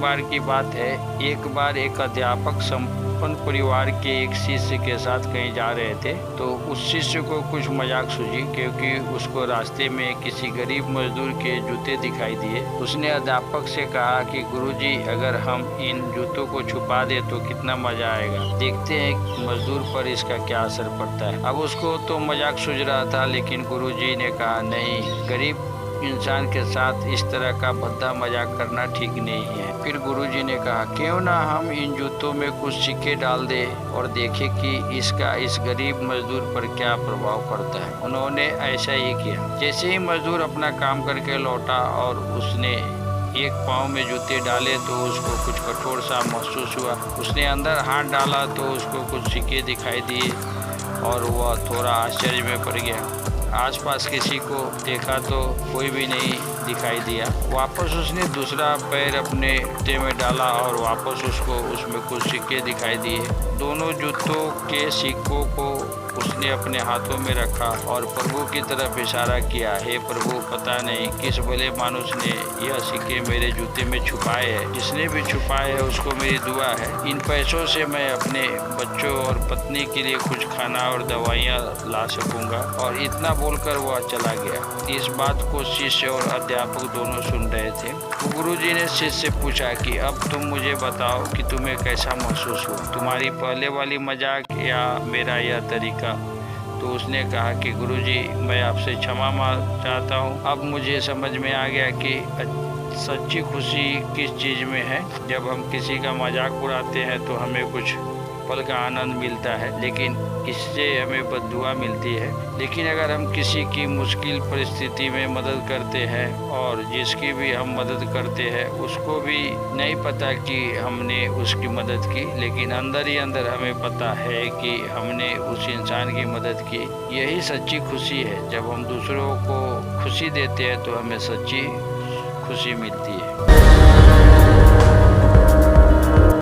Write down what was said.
बार की बात है, एक बार एक अध्यापक संपन्न परिवार के एक शिष्य के साथ कहीं जा रहे थे, तो उस शिष्य को कुछ मजाक सूझी, क्योंकि उसको रास्ते में किसी गरीब मजदूर के जूते दिखाई दिए। उसने अध्यापक से कहा कि गुरुजी, अगर हम इन जूतों को छुपा दे तो कितना मजा आएगा, देखते हैं मजदूर पर इसका क्या असर पड़ता है। अब उसको तो मजाक सूझ रहा था, लेकिन गुरुजी ने कहा, नहीं, गरीब इंसान के साथ इस तरह का भद्दा मजाक करना ठीक नहीं है। फिर गुरुजी ने कहा, क्यों ना हम इन जूतों में कुछ सिक्के डाल दे और देखें कि इसका इस गरीब मजदूर पर क्या प्रभाव पड़ता है। उन्होंने ऐसा ही किया। जैसे ही मजदूर अपना काम करके लौटा और उसने एक पाँव में जूते डाले तो उसको कुछ कठोर सा महसूस हुआ। उसने अंदर हाथ डाला तो उसको कुछ सिक्के दिखाई दिए और वह थोड़ा आश्चर्य में पड़ गया। आसपास किसी को देखा तो कोई भी नहीं दिखाई दिया। वापस उसने दूसरा पैर अपने जूते में डाला और वापस उसको उसमें कुछ सिक्के दिखाई दिए। दोनों जूतों के सिक्कों को उसने अपने हाथों में रखा और प्रभु की तरफ इशारा किया, हे प्रभु, पता नहीं किस भले मानुष ने यह सिक्के मेरे जूते में छुपाए हैं। जिसने भी छुपाए है उसको मेरी दुआ है। इन पैसों से मैं अपने बच्चों और पत्नी के लिए कुछ खाना और दवाइयाँ ला सकूंगा। और इतना बोलकर वह चला गया। इस बात को शिष्य और अध्यापक दोनों सुन रहे थे। तो गुरुजी ने शिष्य से पूछा कि अब तुम मुझे बताओ कि तुम्हें कैसा महसूस हुआ, तुम्हारी पहले वाली मजाक या मेरा यह तरीका। तो उसने कहा कि गुरुजी, मैं आपसे क्षमा चाहता हूँ। अब मुझे समझ में आ गया कि सच्ची खुशी किस चीज़ में है। जब हम किसी का मजाक उड़ाते हैं तो हमें कुछ पल का आनंद मिलता है, लेकिन इससे हमें बद्दुआ मिलती है। लेकिन अगर हम किसी की मुश्किल परिस्थिति में मदद करते हैं और जिसकी भी हम मदद करते हैं उसको भी नहीं पता कि हमने उसकी मदद की, लेकिन अंदर ही अंदर हमें पता है कि हमने उस इंसान की मदद की। यही सच्ची खुशी है। जब हम दूसरों को खुशी देते हैं तो हमें सच्ची खुशी मिलती है।